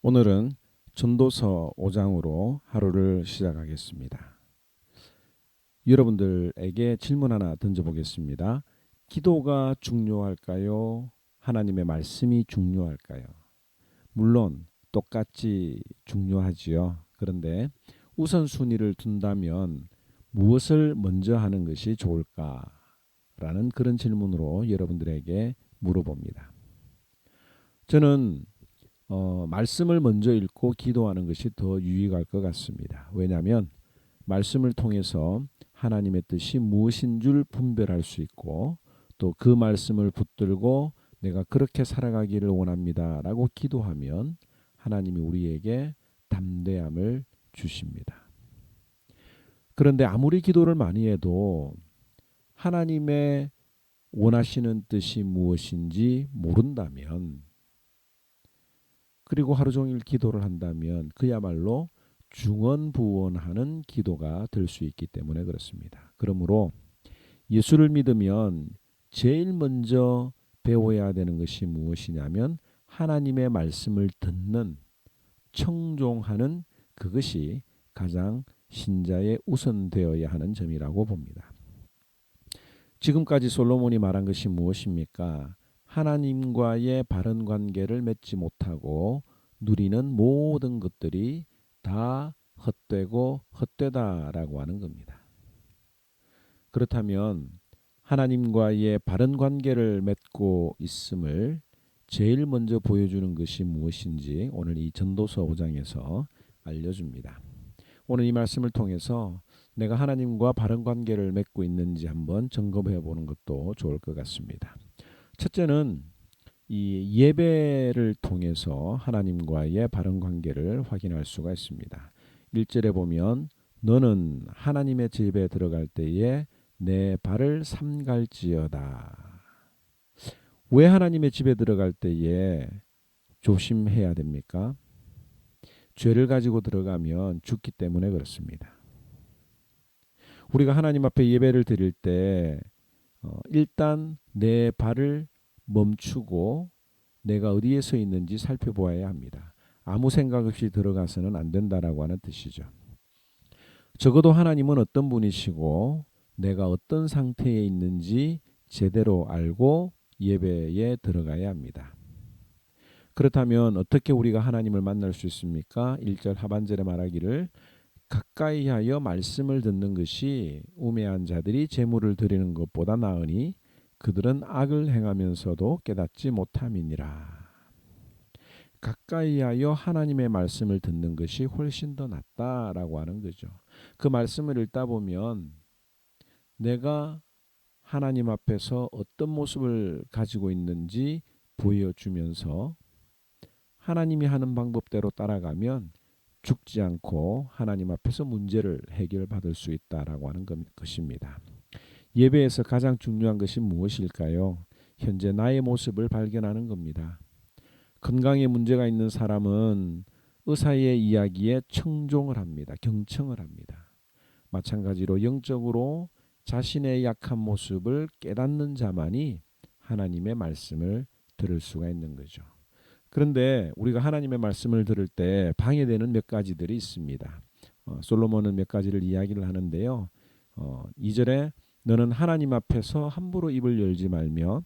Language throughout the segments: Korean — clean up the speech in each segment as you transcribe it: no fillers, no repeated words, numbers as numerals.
오늘은 전도서 5장으로 하루를 시작하겠습니다. 여러분들에게 질문 하나 던져보겠습니다. 기도가 중요할까요? 하나님의 말씀이 중요할까요? 물론 똑같이 중요하지요. 그런데 우선순위를 둔다면 무엇을 먼저 하는 것이 좋을까라는 그런 질문으로 여러분들에게 물어봅니다. 저는 말씀을 먼저 읽고 기도하는 것이 더 유익할 것 같습니다. 왜냐하면 말씀을 통해서 하나님의 뜻이 무엇인 줄 분별할 수 있고 또 그 말씀을 붙들고 내가 그렇게 살아가기를 원합니다 라고 기도하면 하나님이 우리에게 담대함을 주십니다. 그런데 아무리 기도를 많이 해도 하나님의 원하시는 뜻이 무엇인지 모른다면, 그리고 하루 종일 기도를 한다면 그야말로 중언부언하는 기도가 될 수 있기 때문에 그렇습니다. 그러므로 예수를 믿으면 제일 먼저 배워야 되는 것이 무엇이냐면 하나님의 말씀을 듣는, 청종하는 그것이 가장 신자의 우선되어야 하는 점이라고 봅니다. 지금까지 솔로몬이 말한 것이 무엇입니까? 하나님과의 바른 관계를 맺지 못하고 누리는 모든 것들이 다 헛되고 헛되다라고 하는 겁니다. 그렇다면 하나님과의 바른 관계를 맺고 있음을 제일 먼저 보여주는 것이 무엇인지 오늘 이 전도서 5장에서 알려줍니다. 오늘 이 말씀을 통해서 내가 하나님과 바른 관계를 맺고 있는지 한번 점검해 보는 것도 좋을 것 같습니다. 첫째는 이 예배를 통해서 하나님과의 바른 관계를 확인할 수가 있습니다. 1절에 보면 너는 하나님의 집에 들어갈 때에 내 발을 삼갈지어다. 왜 하나님의 집에 들어갈 때에 조심해야 됩니까? 죄를 가지고 들어가면 죽기 때문에 그렇습니다. 우리가 하나님 앞에 예배를 드릴 때 일단 내 발을 멈추고 내가 어디에 서 있는지 살펴보아야 합니다. 아무 생각 없이 들어가서는 안 된다라고 하는 뜻이죠. 적어도 하나님은 어떤 분이시고 내가 어떤 상태에 있는지 제대로 알고 예배에 들어가야 합니다. 그렇다면 어떻게 우리가 하나님을 만날 수 있습니까? 1절 하반절에 말하기를 가까이 하여 말씀을 듣는 것이 우매한 자들이 재물을 드리는 것보다 나으니 그들은 악을 행하면서도 깨닫지 못함이니라. 가까이 하여 하나님의 말씀을 듣는 것이 훨씬 더 낫다라고 하는 거죠. 그 말씀을 읽다 보면 내가 하나님 앞에서 어떤 모습을 가지고 있는지 보여주면서 하나님이 하는 방법대로 따라가면 죽지 않고 하나님 앞에서 문제를 해결받을 수 있다라고 하는 것입니다. 예배에서 가장 중요한 것이 무엇일까요? 현재 나의 모습을 발견하는 겁니다. 건강에 문제가 있는 사람은 의사의 이야기에 청종을 합니다. 경청을 합니다. 마찬가지로 영적으로 자신의 약한 모습을 깨닫는 자만이 하나님의 말씀을 들을 수가 있는 거죠. 그런데 우리가 하나님의 말씀을 들을 때 방해되는 몇 가지들이 있습니다. 솔로몬은 몇 가지를 이야기를 하는데요. 2절에 너는 하나님 앞에서 함부로 입을 열지 말며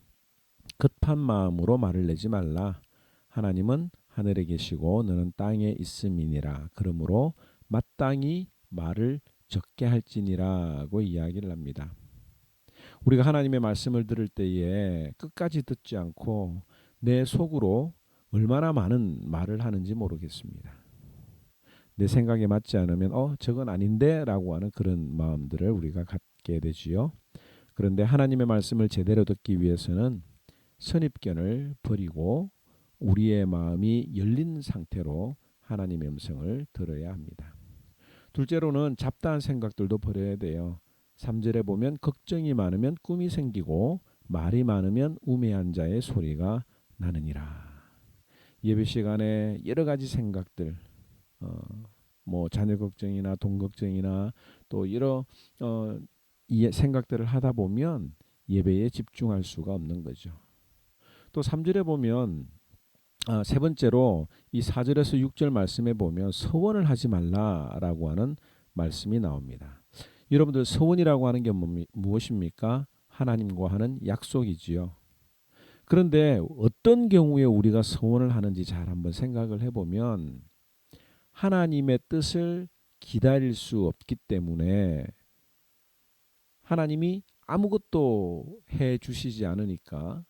급한 마음으로 말을 내지 말라. 하나님은 하늘에 계시고 너는 땅에 있음이니라. 그러므로 마땅히 말을 적게 할지니라고 이야기를 합니다. 우리가 하나님의 말씀을 들을 때에 끝까지 듣지 않고 내 속으로 얼마나 많은 말을 하는지 모르겠습니다. 내 생각에 맞지 않으면 저건 아닌데 라고 하는 그런 마음들을 우리가 갖게 되지요. 그런데 하나님의 말씀을 제대로 듣기 위해서는 선입견을 버리고 우리의 마음이 열린 상태로 하나님의 음성을 들어야 합니다. 둘째로는 잡다한 생각들도 버려야 돼요. 3절에 보면 걱정이 많으면 꿈이 생기고 말이 많으면 우매한 자의 소리가 나느니라. 예배 시간에 여러 가지 생각들, 뭐 자녀 걱정이나 돈 걱정이나 또 여러 이 생각들을 하다 보면 예배에 집중할 수가 없는 거죠. 또 3절에 보면 세 번째로 이 4절에서 6절 말씀에 보면 서원을 하지 말라라고 하는 말씀이 나옵니다. 여러분들 서원이라고 하는 게 무엇입니까? 하나님과 하는 약속이지요. 그런데 어떤 경우에 우리가 서원을 하는지 잘 한번 생각을 해보면 하나님의 뜻을 기다릴 수 없기 때문에 하나님이 아무것도 해 주시지 않으니까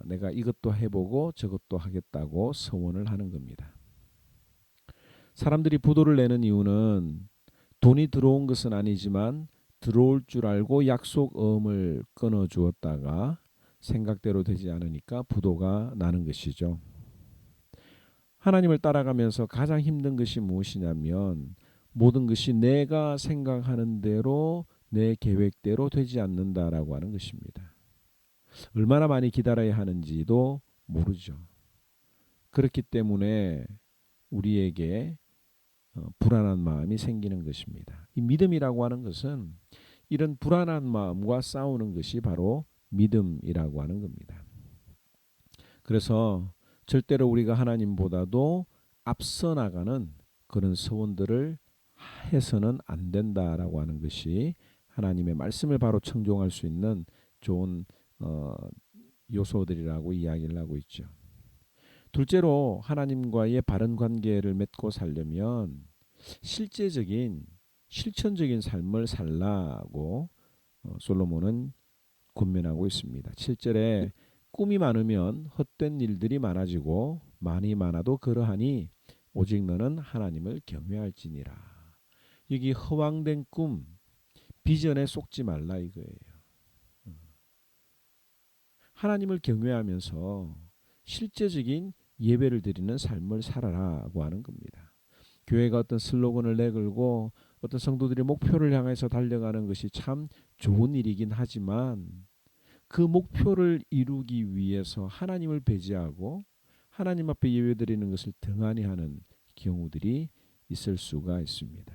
내가 이것도 해보고 저것도 하겠다고 서원을 하는 겁니다. 사람들이 부도를 내는 이유는 돈이 들어온 것은 아니지만 들어올 줄 알고 약속음을 끊어 주었다가 생각대로 되지 않으니까 부도가 나는 것이죠. 하나님을 따라가면서 가장 힘든 것이 무엇이냐면 모든 것이 내가 생각하는 대로 내 계획대로 되지 않는다라고 하는 것입니다. 얼마나 많이 기다려야 하는지도 모르죠. 그렇기 때문에 우리에게 불안한 마음이 생기는 것입니다. 이 믿음이라고 하는 것은 이런 불안한 마음과 싸우는 것이 바로 믿음이라고 하는 겁니다. 그래서 절대로 우리가 하나님보다도 앞서 나가는 그런 서원들을 해서는 안 된다라고 하는 것이 하나님의 말씀을 바로 청종할 수 있는 좋은 요소들이라고 이야기를 하고 있죠. 둘째로 하나님과의 바른 관계를 맺고 살려면 실제적인 실천적인 삶을 살라고 솔로몬은 권면하고 있습니다. 7절에 꿈이 많으면 헛된 일들이 많아지고 많이 많아도 그러하니 오직 너는 하나님을 경외할지니라. 여기 허황된 꿈, 비전에 속지 말라 이거예요. 하나님을 경외하면서 실제적인 예배를 드리는 삶을 살아라고 하는 겁니다. 교회가 어떤 슬로건을 내걸고 어떤 성도들이 목표를 향해서 달려가는 것이 참 좋은 일이긴 하지만 그 목표를 이루기 위해서 하나님을 배제하고 하나님 앞에 예배드리는 것을 등한히 하는 경우들이 있을 수가 있습니다.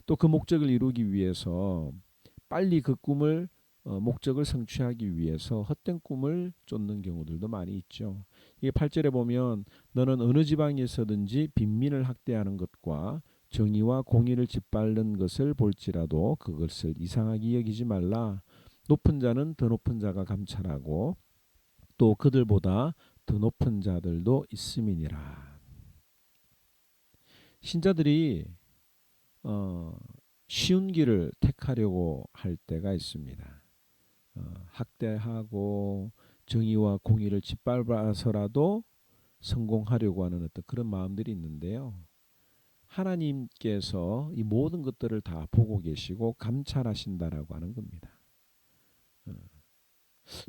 또 그 목적을 이루기 위해서 빨리 그 꿈을 목적을 성취하기 위해서 헛된 꿈을 쫓는 경우들도 많이 있죠. 이게 8절에 보면 너는 어느 지방에서든지 빈민을 학대하는 것과 정의와 공의를 짓밟는 것을 볼지라도 그것을 이상하게 여기지 말라. 높은 자는 더 높은 자가 감찰하고 또 그들보다 더 높은 자들도 있음이니라. 신자들이 쉬운 길을 택하려고 할 때가 있습니다. 학대하고 정의와 공의를 짓밟아서라도 성공하려고 하는 어떤 그런 마음들이 있는데요. 하나님께서 이 모든 것들을 다 보고 계시고 감찰하신다라고 하는 겁니다.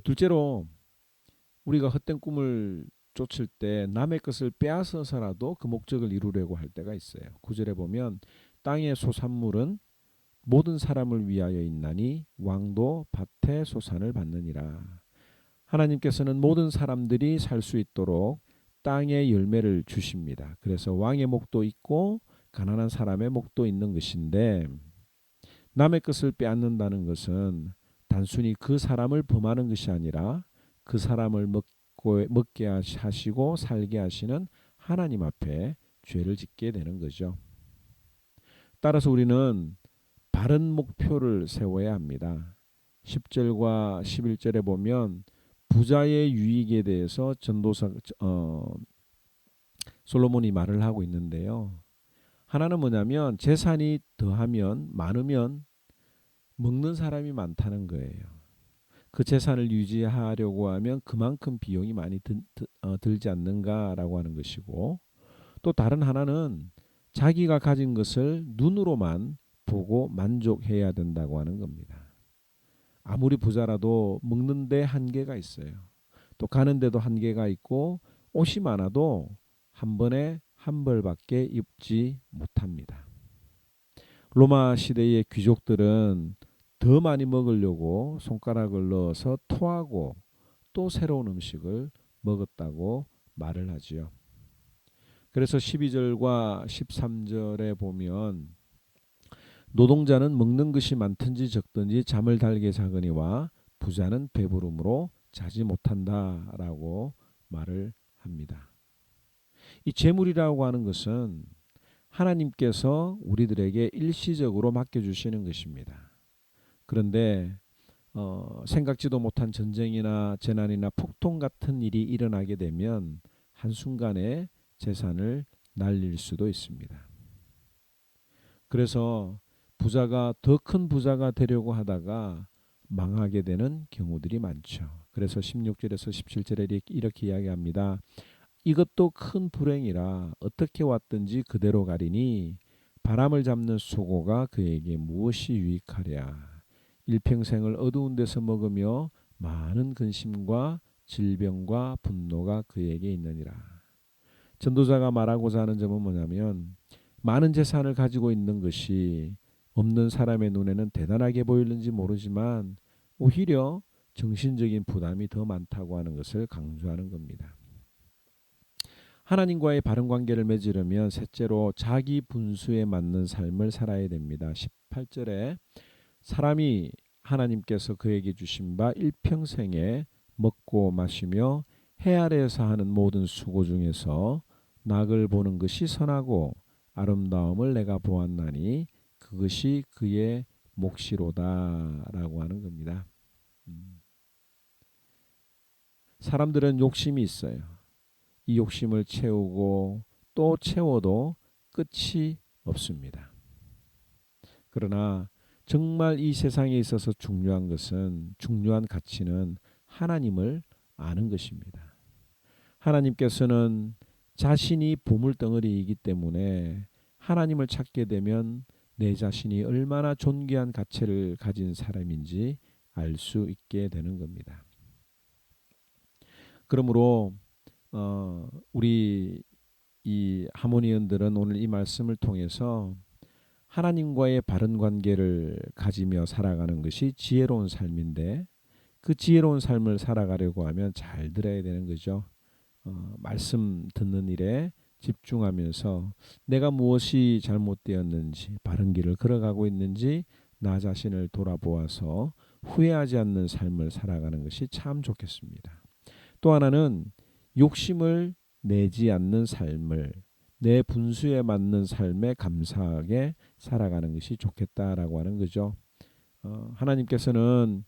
둘째로 우리가 헛된 꿈을 쫓을 때 남의 것을 빼앗아서라도 그 목적을 이루려고 할 때가 있어요. 9절에 보면 땅의 소산물은 모든 사람을 위하여 있나니 왕도 밭의 소산을 받느니라. 하나님께서는 모든 사람들이 살 수 있도록 땅의 열매를 주십니다. 그래서 왕의 목도 있고 가난한 사람의 목도 있는 것인데 남의 것을 빼앗는다는 것은 단순히 그 사람을 범하는 것이 아니라 그 사람을 먹게 하시고 살게 하시는 하나님 앞에 죄를 짓게 되는 거죠. 따라서 우리는 바른 목표를 세워야 합니다. 10절과 11절에 보면 부자의 유익에 대해서 전도사 솔로몬이 말을 하고 있는데요. 하나는 뭐냐면 재산이 더하면 많으면 먹는 사람이 많다는 거예요. 그 재산을 유지하려고 하면 그만큼 비용이 많이 들지 않는가라고 하는 것이고 또 다른 하나는 자기가 가진 것을 눈으로만 보고 만족해야 된다고 하는 겁니다. 아무리 부자라도 먹는 데 한계가 있어요. 또 가는 데도 한계가 있고 옷이 많아도 한 번에 한 벌밖에 입지 못합니다. 로마 시대의 귀족들은 더 많이 먹으려고 손가락을 넣어서 토하고 또 새로운 음식을 먹었다고 말을 하지요. 그래서 12절과 13절에 보면 노동자는 먹는 것이 많든지 적든지 잠을 달게 자거니와 부자는 배부름으로 자지 못한다라고 말을 합니다. 이 재물이라고 하는 것은 하나님께서 우리들에게 일시적으로 맡겨주시는 것입니다. 그런데 생각지도 못한 전쟁이나 재난이나 폭동 같은 일이 일어나게 되면 한순간에 재산을 날릴 수도 있습니다. 그래서 부자가 더 큰 부자가 되려고 하다가 망하게 되는 경우들이 많죠. 그래서 16절에서 17절에 이렇게 이야기합니다. 이것도 큰 불행이라 어떻게 왔든지 그대로 가리니 바람을 잡는 수고가 그에게 무엇이 유익하랴. 일평생을 어두운 데서 먹으며 많은 근심과 질병과 분노가 그에게 있느니라. 전도자가 말하고자 하는 점은 뭐냐면 많은 재산을 가지고 있는 것이 없는 사람의 눈에는 대단하게 보이는지 모르지만 오히려 정신적인 부담이 더 많다고 하는 것을 강조하는 겁니다. 하나님과의 바른 관계를 맺으려면 셋째로 자기 분수에 맞는 삶을 살아야 됩니다. 18절에 사람이 하나님께서 그에게 주신 바 일평생에 먹고 마시며 해 아래에서 하는 모든 수고 중에서 낙을 보는 것이 선하고 아름다움을 내가 보았나니 그것이 그의 몫이로다라고 하는 겁니다. 사람들은 욕심이 있어요. 이 욕심을 채우고 또 채워도 끝이 없습니다. 그러나 정말 이 세상에 있어서 중요한 가치는 하나님을 아는 것입니다. 하나님께서는 자신이 보물덩어리이기 때문에 하나님을 찾게 되면 내 자신이 얼마나 존귀한 가치를 가진 사람인지 알 수 있게 되는 겁니다. 그러므로 우리 이 하모니언들은 오늘 이 말씀을 통해서 하나님과의 바른 관계를 가지며 살아가는 것이 지혜로운 삶인데 그 지혜로운 삶을 살아가려고 하면 잘 들어야 되는 거죠. 말씀 듣는 일에 집중하면서 내가 무엇이 잘못되었는지 바른 길을 걸어가고 있는지 나 자신을 돌아보아서 후회하지 않는 삶을 살아가는 것이 참 좋겠습니다. 또 하나는 욕심을 내지 않는 삶을 내 분수에 맞는 삶에 감사하게 살아가는 것이 좋겠다라고 하는 거죠. 하나님께서는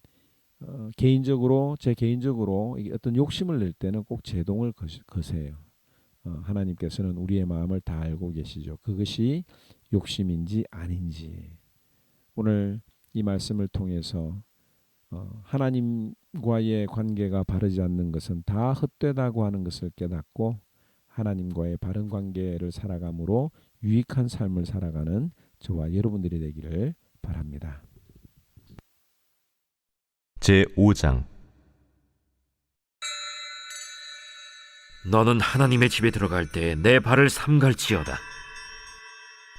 제 개인적으로 어떤 욕심을 낼 때는 꼭 제동을 거세요. 하나님께서는 우리의 마음을 다 알고 계시죠. 그것이 욕심인지 아닌지 오늘 이 말씀을 통해서 하나님과의 관계가 바르지 않는 것은 다 헛되다고 하는 것을 깨닫고 하나님과의 바른 관계를 살아감으로 유익한 삶을 살아가는 저와 여러분들이 되기를 바랍니다. 제5장 너는 하나님의 집에 들어갈 때 내 발을 삼갈지어다.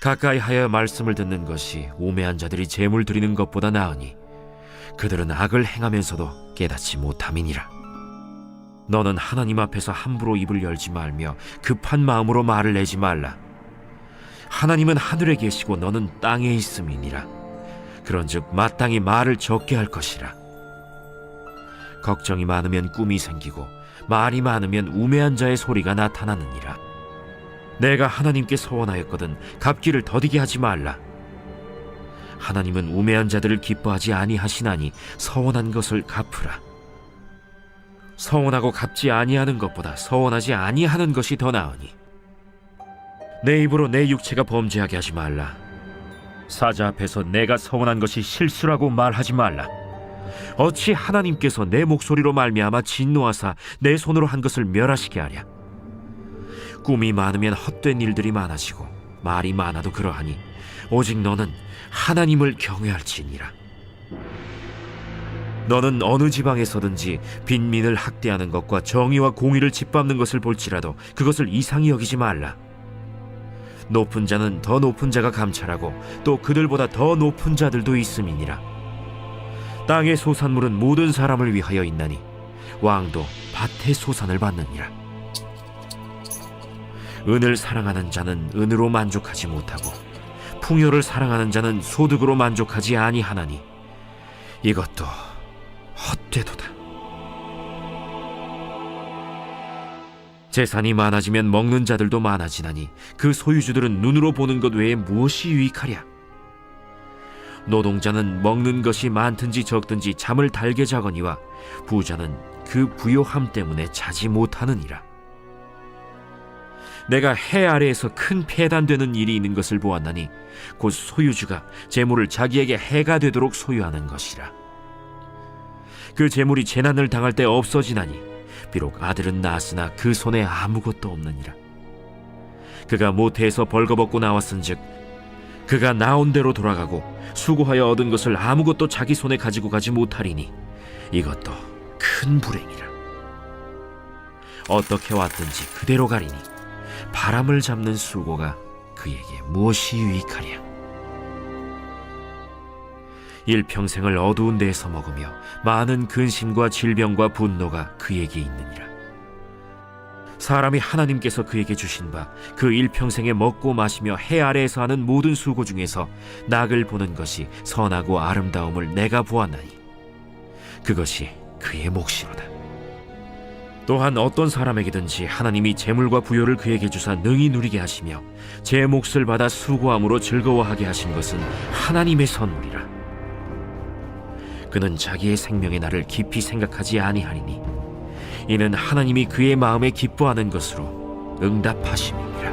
가까이 하여 말씀을 듣는 것이 우매한 자들이 제물 드리는 것보다 나으니 그들은 악을 행하면서도 깨닫지 못함이니라. 너는 하나님 앞에서 함부로 입을 열지 말며 급한 마음으로 말을 내지 말라. 하나님은 하늘에 계시고 너는 땅에 있음이니라. 그런즉 마땅히 말을 적게 할 것이라. 걱정이 많으면 꿈이 생기고 말이 많으면 우매한 자의 소리가 나타나느니라. 내가 하나님께 서원하였거든 갚기를 더디게 하지 말라. 하나님은 우매한 자들을 기뻐하지 아니하시나니 서원한 것을 갚으라. 서원하고 갚지 아니하는 것보다 서원하지 아니하는 것이 더 나으니 내 입으로 내 육체가 범죄하게 하지 말라. 사자 앞에서 내가 서원한 것이 실수라고 말하지 말라. 어찌 하나님께서 내 목소리로 말미암아 진노하사 내 손으로 한 것을 멸하시게 하랴. 꿈이 많으면 헛된 일들이 많아지고 말이 많아도 그러하니 오직 너는 하나님을 경외할지니라. 너는 어느 지방에서든지 빈민을 학대하는 것과 정의와 공의를 짓밟는 것을 볼지라도 그것을 이상히 여기지 말라. 높은 자는 더 높은 자가 감찰하고 또 그들보다 더 높은 자들도 있음이니라. 땅의 소산물은 모든 사람을 위하여 있나니 왕도 밭의 소산을 받느니라. 은을 사랑하는 자는 은으로 만족하지 못하고 풍요를 사랑하는 자는 소득으로 만족하지 아니하나니 이것도 헛되도다. 재산이 많아지면 먹는 자들도 많아지나니 그 소유주들은 눈으로 보는 것 외에 무엇이 유익하랴? 노동자는 먹는 것이 많든지 적든지 잠을 달게 자거니와 부자는 그 부요함 때문에 자지 못하느니라. 내가 해 아래에서 큰 폐단되는 일이 있는 것을 보았나니 곧 소유주가 재물을 자기에게 해가 되도록 소유하는 것이라. 그 재물이 재난을 당할 때 없어지나니 비록 아들은 낳았으나 그 손에 아무것도 없느니라. 그가 모태에서 벌거벗고 나왔은즉 그가 나온 대로 돌아가고 수고하여 얻은 것을 아무것도 자기 손에 가지고 가지 못하리니 이것도 큰 불행이라. 어떻게 왔든지 그대로 가리니 바람을 잡는 수고가 그에게 무엇이 유익하랴? 일평생을 어두운 데에서 먹으며 많은 근심과 질병과 분노가 그에게 있느니라. 사람이 하나님께서 그에게 주신 바 그 일평생에 먹고 마시며 해 아래에서 하는 모든 수고 중에서 낙을 보는 것이 선하고 아름다움을 내가 보았나니 그것이 그의 몫이로다. 또한 어떤 사람에게든지 하나님이 재물과 부요를 그에게 주사 능히 누리게 하시며 제 몫을 받아 수고함으로 즐거워하게 하신 것은 하나님의 선물이라. 그는 자기의 생명의 날을 깊이 생각하지 아니하리니 이는 하나님이 그의 마음에 기뻐하는 것으로 응답하심이니라.